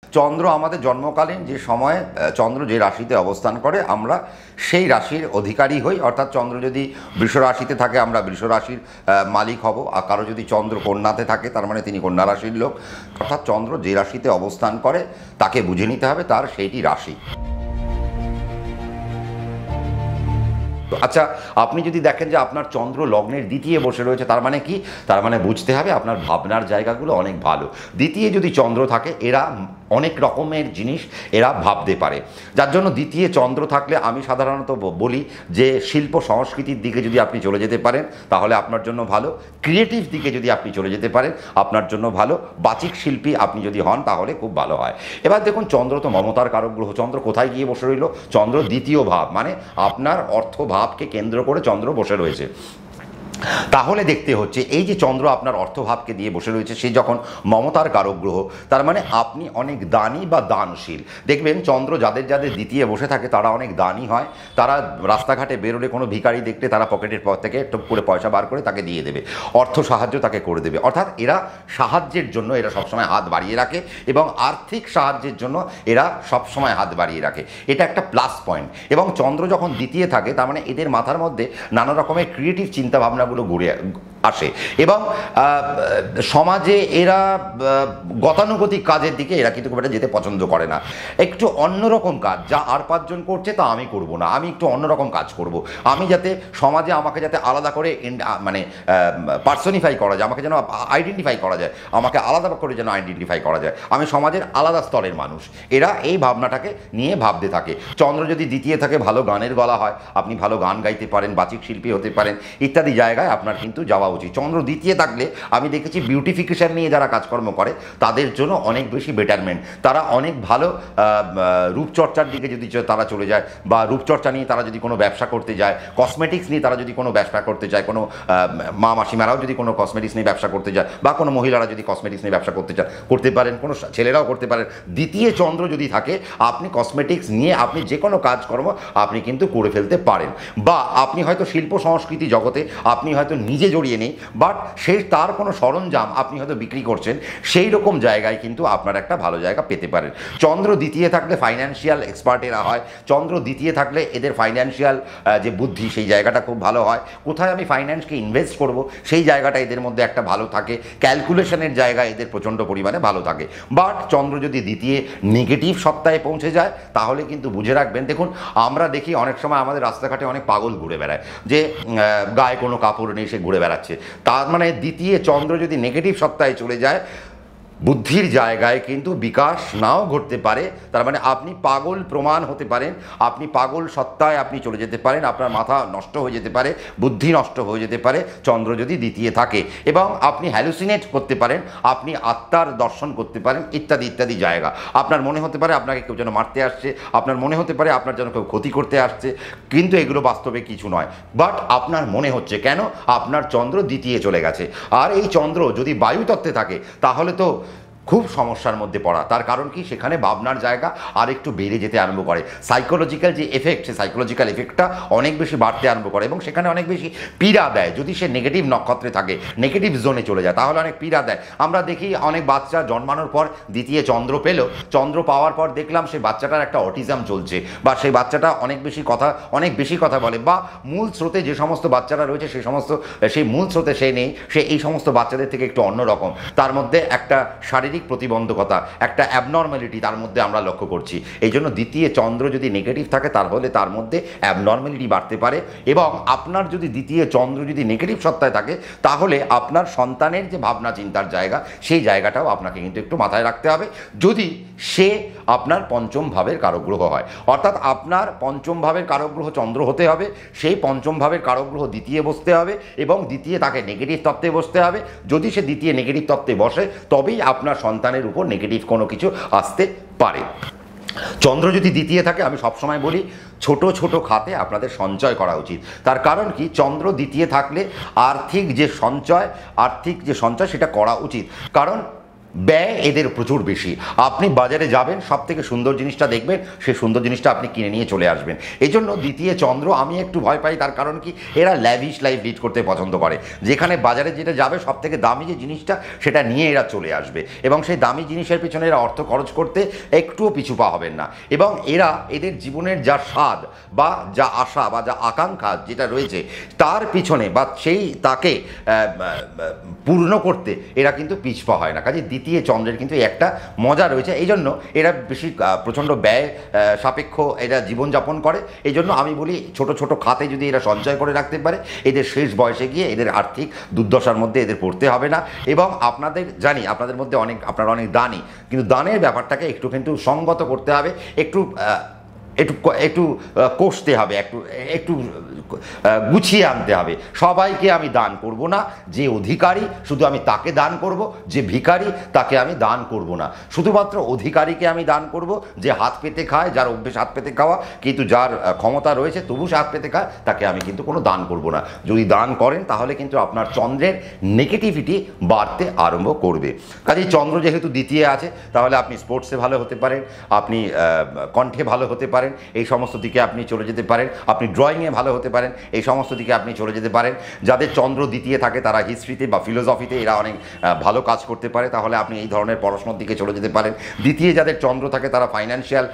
চন্দ্র আমাদের জন্মকালীন যে সময়ে চন্দ্র যে রাশিতে অবস্থান করে আমরা সেই রাশির অধিকারী হই। অর্থাৎ চন্দ্র যদি বৃষ রাশিতে থাকে আমরা বৃষ রাশির মালিক হব, আর কারো যদি চন্দ্র কন্যাতে থাকে তার মানে তিনি কন্যা রাশির লোক। অর্থাৎ চন্দ্র যে রাশিতে অবস্থান করে তাকে বুঝে নিতে হবে তার সেইটি রাশি। আচ্ছা, আপনি যদি দেখেন যে আপনার চন্দ্র লগ্নের দ্বিতীয় বসে রয়েছে, তার মানে কি? তার মানে বুঝতে হবে আপনার ভাবনার জায়গাগুলো অনেক ভালো। দ্বিতীয় যদি চন্দ্র থাকে এরা অনেক রকমের জিনিস এরা ভাবতে পারে, যার জন্য দ্বিতীয় চন্দ্র থাকলে আমি সাধারণত বলি যে শিল্প সংস্কৃতির দিকে যদি আপনি চলে যেতে পারেন তাহলে আপনার জন্য ভালো, ক্রিয়েটিভ দিকে যদি আপনি চলে যেতে পারেন আপনার জন্য ভালো, বাচিক শিল্পী আপনি যদি হন তাহলে খুব ভালো হয়। এবার দেখুন, চন্দ্র তো মমতার কারক গ্রহ, চন্দ্র কোথায় গিয়ে বসে রইল? চন্দ্র দ্বিতীয় ভাব, মানে আপনার অর্থ ভাবকে কেন্দ্র করে চন্দ্র বসে রয়েছে। তাহলে দেখতে হচ্ছে এই যে চন্দ্র আপনার অর্থভাবকে দিয়ে বসে রয়েছে, সে যখন মমতার কারক গ্রহ, তার মানে আপনি অনেক দানী বা দানশীল। দেখবেন চন্দ্র যাদের যাদের দ্বিতীয় বসে থাকে তারা অনেক দানী হয়। তারা রাস্তাঘাটে বেরোলে কোনো ভিখারি দেখলে তারা পকেটের পর থেকে টুক করে পয়সা বার করে তাকে দিয়ে দেবে, অর্থ সাহায্য তাকে করে দেবে। অর্থাৎ এরা সাহায্যের জন্য এরা সবসময় হাত বাড়িয়ে রাখে এবং আর্থিক সাহায্যের জন্য এরা সবসময় হাত বাড়িয়ে রাখে। এটা একটা প্লাস পয়েন্ট। এবং চন্দ্র যখন দ্বিতীয় থাকে তার মানে এদের মাথার মধ্যে নানা রকমের ক্রিয়েটিভ চিন্তাভাবনা ঘুরে আসে এবং সমাজে এরা গতানুগতিক কাজের দিকে এরা কিন্তু খুব একটা যেতে পছন্দ করে না। একটু অন্যরকম কাজ, যা আর পাঁচজন করছে তা আমি করব না, আমি একটু অন্যরকম কাজ করব। আমি যাতে সমাজে আমাকে যাতে আলাদা করে মানে পার্সনিফাই করা যায়, আমাকে যেন আইডেন্টিফাই করা যায়, আমাকে আলাদা করে যেন আইডেন্টিফাই করা যায়, আমি সমাজের আলাদা স্তরের মানুষ। এরা এই ভাবনাটাকে নিয়ে ভাবতে থাকে। চন্দ্র যদি দ্বিতীয় থাকে, ভালো গানের গলা হয়, আপনি ভালো গান গাইতে পারেন, বাচিক শিল্পী হতে পারেন, ইত্যাদি জায়গায় আপনার কিন্তু যাওয়া উচিত। চন্দ্র দ্বিতীয় থাকলে আমি দেখেছি বিউটিফিকেশন নিয়ে যারা কাজকর্ম করে তাদের জন্য অনেক বেশি বেটারমেন্ট, তারা অনেক ভালো রূপচর্চার দিকে যদি তারা চলে যায়, বা রূপচর্চা নিয়ে তারা যদি কোনো ব্যবসা করতে যায়, কসমেটিক্স নিয়ে তারা যদি কোনো ব্যবসা করতে যায়, কোনো মা মাসিমারাও যদি কোনো কসমেটিক্স নিয়ে ব্যবসা করতে যায়, বা কোনো মহিলারা যদি কসমেটিক্স নিয়ে ব্যবসা করতে চায় করতে পারেন, কোনো ছেলেরাও করতে পারেন। দ্বিতীয় চন্দ্র যদি থাকে আপনি কসমেটিক্স নিয়ে আপনি যে কোনো কাজকর্ম আপনি কিন্তু করে ফেলতে পারেন। বা আপনি হয়তো শিল্প সংস্কৃতি জগতে আপনি হয়তো নিজে জড়িয়ে নেই, বাট সেই তার কোনো সরঞ্জাম আপনি হয়তো বিক্রি করছেন, সেই রকম জায়গায় কিন্তু আপনার একটা ভালো জায়গা পেতে পারেন। চন্দ্র দ্বিতীয় থাকলে ফাইন্যান্সিয়াল এক্সপার্ট এরা হয়। চন্দ্র দ্বিতীয় থাকলে এদের ফাইন্যান্সিয়াল যে বুদ্ধি সেই জায়গাটা খুব ভালো হয়। কোথায় আমি ফাইন্যান্সকে ইনভেস্ট করব সেই জায়গাটা এদের মধ্যে একটা ভালো থাকে, ক্যালকুলেশনের জায়গা এদের প্রচণ্ড পরিমাণে ভালো থাকে। বাট চন্দ্র যদি দ্বিতীয় নেগেটিভ সত্তায় পৌঁছে যায় তাহলে কিন্তু বুঝে রাখবেন। দেখুন, আমরা দেখি অনেক সময় আমাদের রাস্তাঘাটে অনেক পাগল ঘুরে বেড়ায়, যে গায়ে কোনো কাপড় নেই সে ঘুরে বেড়াচ্ছে। তার মানে দ্বিতীয় চন্দ্র যদি নেগেটিভ সত্তায় চলে যায়, বুদ্ধির জায়গায় কিন্তু বিকাশ নাও ঘটতে পারে। তার মানে আপনি পাগল প্রমাণ হতে পারেন, আপনি পাগল সত্তায় আপনি চলে যেতে পারেন, আপনার মাথা নষ্ট হয়ে যেতে পারে, বুদ্ধি নষ্ট হয়ে যেতে পারে চন্দ্র যদি দ্বিতীয় থাকে। এবং আপনি হ্যালুসিনেট করতে পারেন, আপনি আত্মার দর্শন করতে পারেন, ইত্যাদি ইত্যাদি জায়গা। আপনার মনে হতে পারে আপনাকে কেউ যেন মারতে আসছে, আপনার মনে হতে পারে আপনার যেন কেউ ক্ষতি করতে আসছে, কিন্তু এগুলো বাস্তবে কিছু নয়। বাট আপনার মনে হচ্ছে কেন? আপনার চন্দ্র দ্বিতীয় চলে গেছে। আর এই চন্দ্র যদি বায়ুতত্ত্বে থাকে তাহলে তো খুব সমস্যার মধ্যে পড়া। তার কারণ কি? সেখানে ভাবনার জায়গা আর একটু বেড়ে যেতে আরম্ভ করে, সাইকোলজিক্যাল যে এফেক্ট, সেই সাইকোলজিক্যাল এফেক্টটা অনেক বেশি বাড়তে আরম্ভ করে এবং সেখানে অনেক বেশি পীড়া দেয়। যদি সে নেগেটিভ নক্ষত্রে থাকে, নেগেটিভ জোনে চলে যায় তাহলে অনেক পীড়া দেয়। আমরা দেখি অনেক বাচ্চা জন্মানোর পর দ্বিতীয় চন্দ্র পেল, চন্দ্র পাওয়ার পর দেখলাম সেই বাচ্চাটার একটা অটিজম চলছে, বা সেই বাচ্চাটা অনেক বেশি কথা বলে, বা মূল স্রোতে যে সমস্ত বাচ্চারা রয়েছে সেই মূল স্রোতে সে নেই, সে এই সমস্ত বাচ্চাদের থেকে একটু অন্যরকম, তার মধ্যে একটা শারীরিক প্রতিবন্ধকতা, একটা অ্যাবনর্মালিটি তার মধ্যে আমরা লক্ষ্য করছি। এই জন্য দ্বিতীয় চন্দ্র যদি নেগেটিভ থাকে তাহলে তার মধ্যে অ্যাবনর্মালিটি বাড়তে পারে। এবং আপনার যদি দ্বিতীয় চন্দ্র যদি নেগেটিভ সত্তায় থাকে তাহলে আপনার সন্তানের যে ভাবনা চিন্তার জায়গা, সেই জায়গাটাও আপনাকে কিন্তু একটু মাথায় রাখতে হবে, যদি সে আপনার পঞ্চম ভাবের কারক গ্রহ হয়। অর্থাৎ আপনার পঞ্চম ভাবের কারক গ্রহ চন্দ্র হতে হবে, সেই পঞ্চম ভাবের কারক গ্রহ দ্বিতীয় বসতে হবে এবং দ্বিতীয় তাকে নেগেটিভ তত্ত্বে বসতে হবে। যদি সে দ্বিতীয় নেগেটিভ তত্ত্বে বসে তবেই আপনার সন্তানের উপর নেগেটিভ কোনো কিছু আসতে পারে। চন্দ্র যদি দ্বিতীয় থাকে আমি সবসময় বলি ছোট ছোট খাতে আপনাদের সঞ্চয় করা উচিত। তার কারণ কি? চন্দ্র দ্বিতীয় থাকলে আর্থিক যে সঞ্চয় সেটা করা উচিত। কারণ ব্যয় এদের প্রচুর বেশি। আপনি বাজারে যাবেন, সব থেকে সুন্দর জিনিসটা দেখবেন, সেই সুন্দর জিনিসটা আপনি কিনে নিয়ে চলে আসবেন। এই জন্য দ্বিতীয় চন্দ্র আমি একটু ভয় পাই, তার কারণ কি, এরা ল্যাভিশ লাইফ লিড করতে পছন্দ করে। যেখানে বাজারে যেটা যাবে সব থেকে দামি যে জিনিসটা সেটা নিয়ে এরা চলে আসবে, এবং সেই দামি জিনিসের পিছনে এরা অর্থ খরচ করতে একটুও পিছু পা হবেন না। এবং এরা এদের জীবনের যা স্বাদ বা যা আশা বা যা আকাঙ্ক্ষা যেটা রয়েছে তার পিছনে বা সেই তাকে পূর্ণ করতে এরা কিন্তু পিছপা হয় না। কাজে দ্বিতীয় চন্দ্রের কিন্তু একটা মজা রয়েছে, এই জন্য এরা বেশি প্রচণ্ড ব্যয় সাপেক্ষ এরা জীবনযাপন করে। এই জন্য আমি বলি ছোট ছোট খাতে যদি এরা সঞ্চয় করে রাখতে পারে, এদের শেষ বয়সে গিয়ে এদের আর্থিক দুর্দশার মধ্যে এদের পড়তে হবে না। এবং আপনাদের জানি আপনাদের মধ্যে আপনারা অনেক দানি, কিন্তু দানের ব্যাপারটাকে একটু কিন্তু সঙ্গত করতে হবে, একটু একটু একটু কষতে হবে, একটু গুছিয়ে আনতে হবে। সবাইকে আমি দান করব না, যে অধিকারী শুধু আমি তাকে দান করব, যে ভিখারি তাকে আমি দান করব না। শুধুমাত্র অধিকারীকে আমি দান করব, যে হাত পেতে খায়, যার অভ্যেস হাত পেতে খাওয়া, কিন্তু যার ক্ষমতা রয়েছে তবু সে হাত পেতে খায়, তাকে আমি কিন্তু কোনো দান করব না। যদি দান করেন তাহলে কিন্তু আপনার চন্দ্রের নেগেটিভিটি বাড়তে আরম্ভ করবে। কাজেই চন্দ্র যেহেতু দ্বিতীয় আছে, তাহলে আপনি স্পোর্টসে ভালো হতে পারেন, আপনি কণ্ঠে ভালো হতে পারেন, এই সমস্ত দিকে আপনি চলে যেতে পারেন, আপনি ড্রয়িংয়ে ভালো হতে পারেন, এই সমস্ত দিকে আপনি চলে যেতে পারেন। যাদের চন্দ্র দ্বিতীয় থাকে তারা হিস্ট্রিতে বা ফিলোসফিতে এরা অনেক ভালো কাজ করতে পারে, তাহলে আপনি এই ধরনের পড়াশোনার দিকে চলে যেতে পারেন। দ্বিতীয় যাদের চন্দ্র থাকে তারা ফাইন্যান্সিয়াল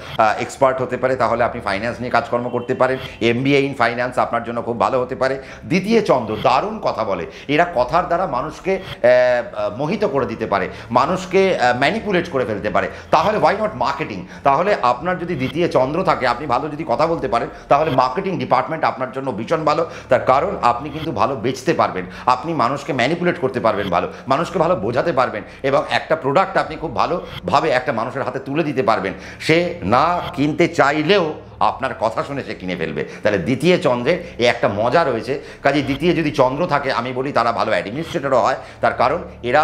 এক্সপার্ট হতে পারে, তাহলে আপনি ফাইন্যান্স নিয়ে কাজকর্ম করতে পারেন। MBA ইন ফাইন্যান্স আপনার জন্য খুব ভালো হতে পারে। দ্বিতীয় চন্দ্র দারুণ কথা বলে, এরা কথার দ্বারা মানুষকে মোহিত করে দিতে পারে, মানুষকে ম্যানিপুলেট করে ফেলতে পারে। তাহলে ওয়াই নট মার্কেটিং? তাহলে আপনার যদি দ্বিতীয় চন্দ্র থাকে, আপনি ভালো যদি কথা বলতে পারেন, তাহলে মার্কেটিং ডিপার্টমেন্ট আপনার জন্য ভীষণ ভালো। তার কারণ আপনি কিন্তু ভালো বেচতে পারবেন, আপনি মানুষকে ম্যানিপুলেট করতে পারবেন, ভালো মানুষকে ভালো বোঝাতে পারবেন, এবং একটা প্রোডাক্ট আপনি খুব ভালোভাবে একটা মানুষের হাতে তুলে দিতে পারবেন। সে না কিনতে চাইলেও আপনার কথা শুনে সে কিনে ফেলবে। তাহলে দ্বিতীয় চন্দ্রের এই একটা মজা রয়েছে। কাজে দ্বিতীয় যদি চন্দ্র থাকে, আমি বলি তারা ভালো অ্যাডমিনিস্ট্রেটরও হয়, তার কারণ এরা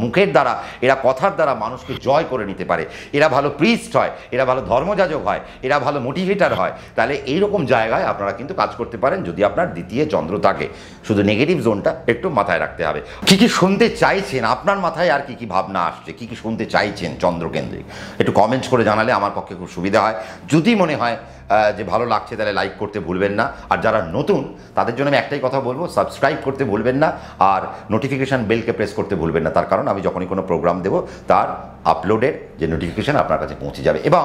মুখের দ্বারা, এরা কথার দ্বারা মানুষকে জয় করে নিতে পারে। এরা ভালো প্রিস্ট হয়, এরা ভালো ধর্মযাজক হয়, এরা ভালো মোটিভেটার হয়। তাহলে এইরকম জায়গায় আপনারা কিন্তু কাজ করতে পারেন যদি আপনার দ্বিতীয় চন্দ্র থাকে। শুধু নেগেটিভ জোনটা একটু মাথায় রাখতে হবে। কী কী শুনতে চাইছেন, আপনার মাথায় আর কি ভাবনা আসছে, কী কী শুনতে চাইছেন চন্দ্রকেন্দ্রিক, একটু কমেন্টস করে জানালে আমার পক্ষে খুব সুবিধা হয়। যদি মনে হয় যে ভালো লাগছে তাহলে লাইক করতে ভুলবেন না। আর যারা নতুন তাদের জন্য আমি একটাই কথা বলবো, সাবস্ক্রাইব করতে ভুলবেন না, আর নোটিফিকেশান বেলকে প্রেস করতে ভুলবেন না। তার কারণ আমি যখনই কোনো প্রোগ্রাম দেবো তার আপলোডের যে নোটিফিকেশান আপনার কাছে পৌঁছে যাবে। এবং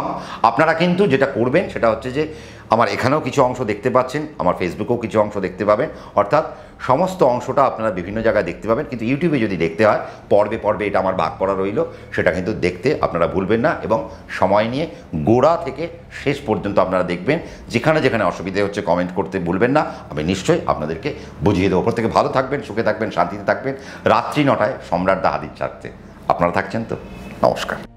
আপনারা কিন্তু যেটা করবেন সেটা হচ্ছে যে আমার এখানেও কিছু অংশ দেখতে পাচ্ছেন, আমার ফেসবুকেও কিছু অংশ দেখতে পাবেন, অর্থাৎ সমস্ত অংশটা আপনারা বিভিন্ন জায়গায় দেখতে পাবেন। কিন্তু ইউটিউবে যদি দেখতে হয় পর্বে পর্বে এটা আমার ভাগ করা রইল, সেটা কিন্তু দেখতে আপনারা ভুলবেন না, এবং সময় নিয়ে গোড়া থেকে শেষ পর্যন্ত আপনারা দেখবেন। যেখানে যেখানে অসুবিধে হচ্ছে কমেন্ট করতে ভুলবেন না, আমি নিশ্চয়ই আপনাদেরকে বুঝিয়ে দেবো। প্রত্যেকে ভালো থাকবেন, সুখে থাকবেন, শান্তিতে থাকবেন। রাত্রি 9টায় সম্রাট দা হাদির ছাড়তে আপনারা থাকছেন তো। নমস্কার।